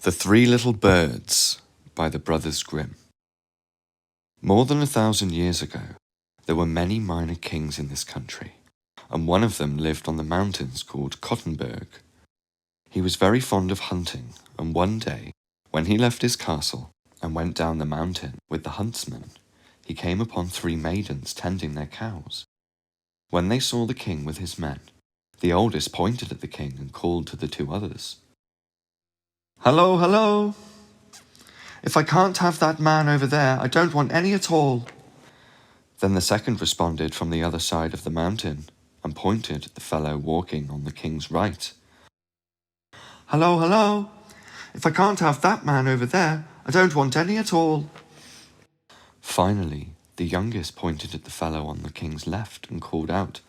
The Three Little Birds by the Brothers Grimm. More than 1,000 years ago, there were many minor kings in this country, and one of them lived on the mountains called Kottenberg. He was very fond of hunting, and one day, when he left his castle and went down the mountain with the huntsmen, he came upon 3 maidens tending their cows. When they saw the king with his men, the oldest pointed at the king and called to the 2 others. "Hello, hello! If I can't have that man over there, I don't want any at all." Then the second responded from the other side of the mountain and pointed at the fellow walking on the king's right. "Hello, hello! If I can't have that man over there, I don't want any at all." Finally, the youngest pointed at the fellow on the king's left and called out,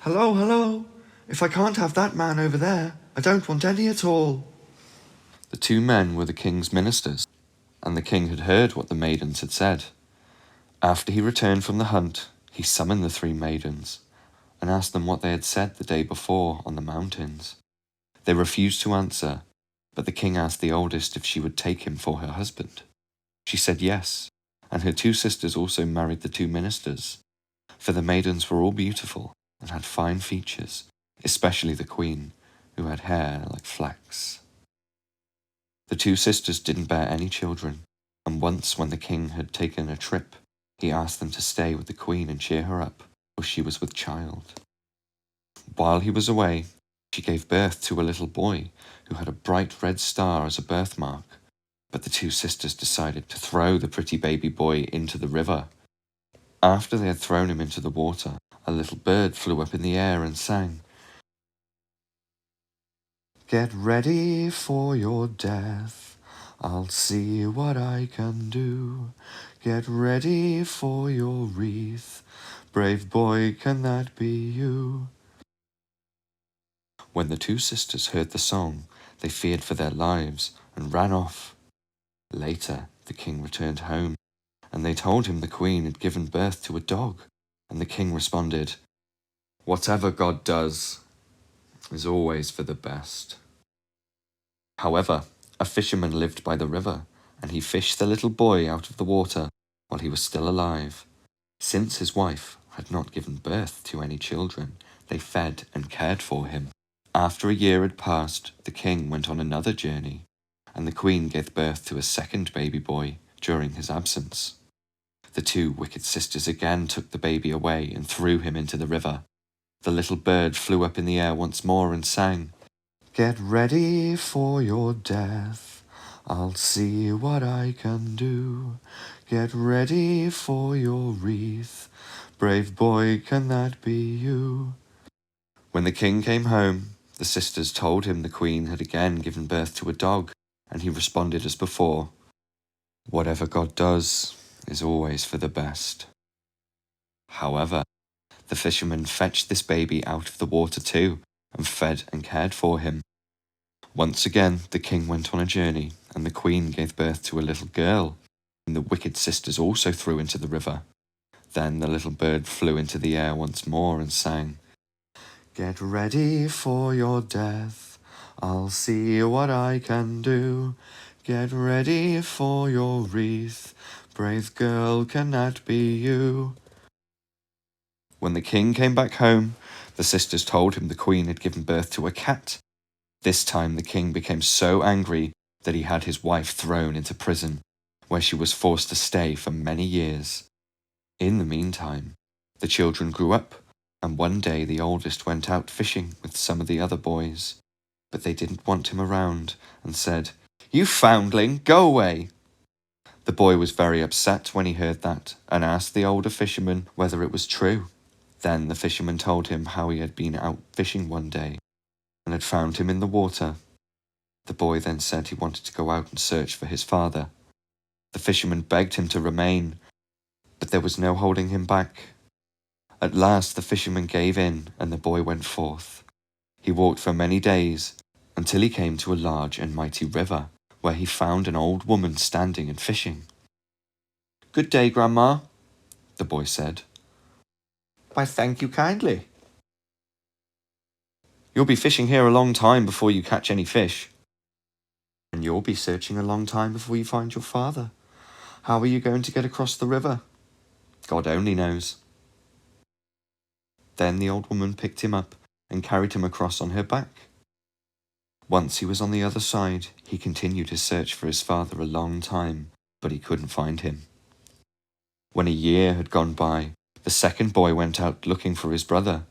"Hello, hello! If I can't have that man over there, I don't want any at all." The 2 men were the king's ministers, and the king had heard what the maidens had said. After he returned from the hunt, he summoned the 3 maidens and asked them what they had said the day before on the mountains. They refused to answer, but the king asked the oldest if she would take him for her husband. She said yes, and her 2 sisters also married the 2 ministers, for the maidens were all beautiful and had fine features, especially the queen, who had hair like flax. The 2 sisters didn't bear any children, and once when the king had taken a trip, he asked them to stay with the queen and cheer her up, for she was with child. While he was away, she gave birth to a little boy who had a bright red star as a birthmark, but the 2 sisters decided to throw the pretty baby boy into the river. After they had thrown him into the water, a little bird flew up in the air and sang, "Get ready for your death, I'll see what I can do. Get ready for your wreath, brave boy, can that be you?" When the 2 sisters heard the song, they feared for their lives and ran off. Later, the king returned home, and they told him the queen had given birth to a dog, and the king responded, "Whatever God does is always for the best." However, a fisherman lived by the river, and he fished the little boy out of the water while he was still alive. Since his wife had not given birth to any children, they fed and cared for him. After a year had passed, the king went on another journey, and the queen gave birth to a second baby boy during his absence. The 2 wicked sisters again took the baby away and threw him into the river. The little bird flew up in the air once more and sang, "Get ready for your death, I'll see what I can do. Get ready for your wreath, brave boy, can that be you?" When the king came home, the sisters told him the queen had again given birth to a dog, and he responded as before, "Whatever God does is always for the best." However, the fisherman fetched this baby out of the water too, and fed and cared for him. Once again, the king went on a journey, and the queen gave birth to a little girl, and the wicked sisters also threw into the river. Then the little bird flew into the air once more and sang, "Get ready for your death, I'll see what I can do. Get ready for your wreath, brave girl, can that be you?" When the king came back home, the sisters told him the queen had given birth to a cat. This time the king became so angry that he had his wife thrown into prison, where she was forced to stay for many years. In the meantime, the children grew up, and one day the oldest went out fishing with some of the other boys, but they didn't want him around and said, "You foundling, go away!" The boy was very upset when he heard that and asked the older fisherman whether it was true. Then the fisherman told him how he had been out fishing one day and had found him in the water. The boy then said he wanted to go out and search for his father. The fisherman begged him to remain, but there was no holding him back. At last the fisherman gave in, and the boy went forth. He walked for many days, until he came to a large and mighty river, where he found an old woman standing and fishing. "Good day, Grandma," the boy said. "Why, thank you kindly. You'll be fishing here a long time before you catch any fish." And you'll be searching a long time before you find your father. How are you going to get across the river? God only knows. Then the old woman picked him up and carried him across on her back. Once he was on the other side, he continued his search for his father a long time, but he couldn't find him. When a year had gone by, the second boy went out looking for his brother.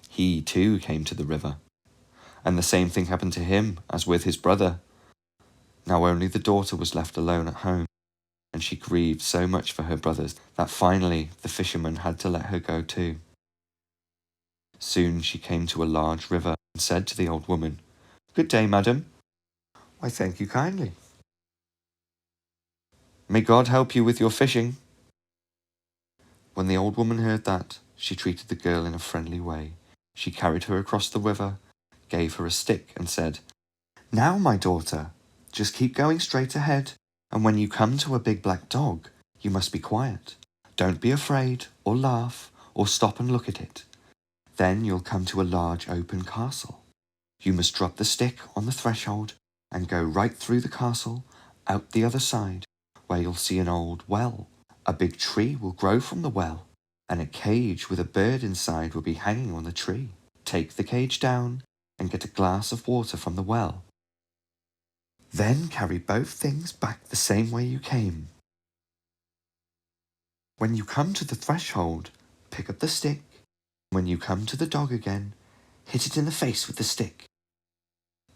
He too came to the river, and the same thing happened to him as with his brother. Now only the daughter was left alone at home, and she grieved so much for her brothers that finally the fisherman had to let her go too. Soon she came to a large river and said to the old woman, "Good day, madam." "Why, thank you kindly." "May God help you with your fishing." When the old woman heard that, she treated the girl in a friendly way. She carried her across the river, gave her a stick, and said, "Now, my daughter, just keep going straight ahead, and when you come to a big black dog, you must be quiet. Don't be afraid, or laugh, or stop and look at it. Then you'll come to a large open castle. You must drop the stick on the threshold and go right through the castle, out the other side, where you'll see an old well. A big tree will grow from the well, and a cage with a bird inside will be hanging on the tree. Take the cage down and get a glass of water from the well. Then carry both things back the same way you came. When you come to the threshold, pick up the stick. When you come to the dog again, hit it in the face with the stick.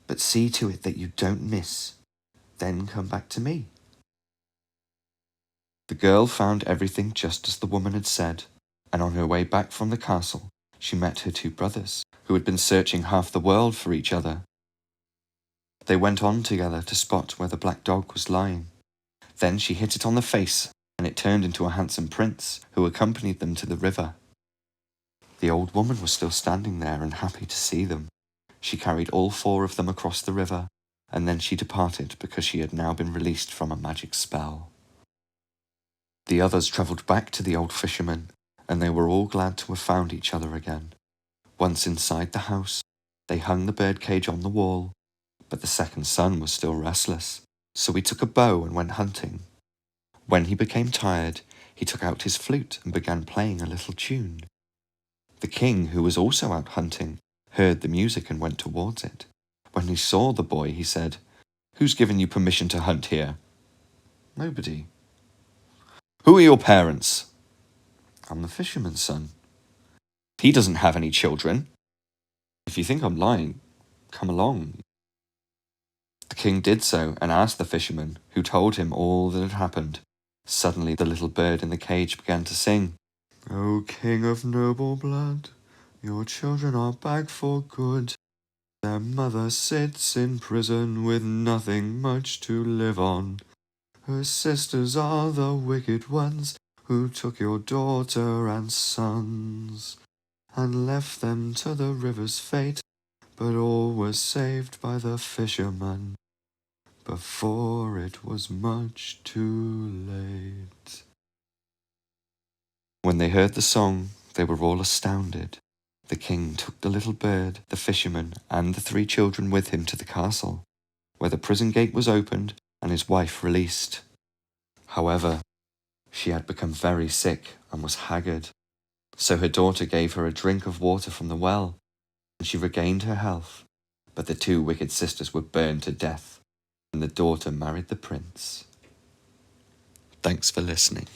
But see to it that you don't miss. Then come back to me." The girl found everything just as the woman had said, and on her way back from the castle, she met her two brothers, who had been searching half the world for each other. They went on together to spot where the black dog was lying. Then she hit it on the face, and it turned into a handsome prince, who accompanied them to the river. The old woman was still standing there and happy to see them. She carried all four of them across the river, and then she departed because she had now been released from a magic spell. The others travelled back to the old fisherman, and they were all glad to have found each other again. Once inside the house, they hung the birdcage on the wall, but the second son was still restless, so he took a bow and went hunting. When he became tired, he took out his flute and began playing a little tune. The king, who was also out hunting, heard the music and went towards it. When he saw the boy, he said, "Who's given you permission to hunt here?" "Nobody." "Who are your parents?" "I'm the fisherman's son." "He doesn't have any children." "If you think I'm lying, come along." The king did so and asked the fisherman, who told him all that had happened. Suddenly the little bird in the cage began to sing. "O king of noble blood, your children are back for good. Their mother sits in prison with nothing much to live on. Her sisters are the wicked ones who took your daughter and sons, and left them to the river's fate, but all was saved by the fisherman before it was much too late." When they heard the song, they were all astounded. The king took the little bird, the fisherman, and the three children with him to the castle, where the prison gate was opened and his wife released. However, she had become very sick and was haggard, so her daughter gave her a drink of water from the well, and she regained her health. But the two wicked sisters were burned to death, and the daughter married the prince. Thanks for listening.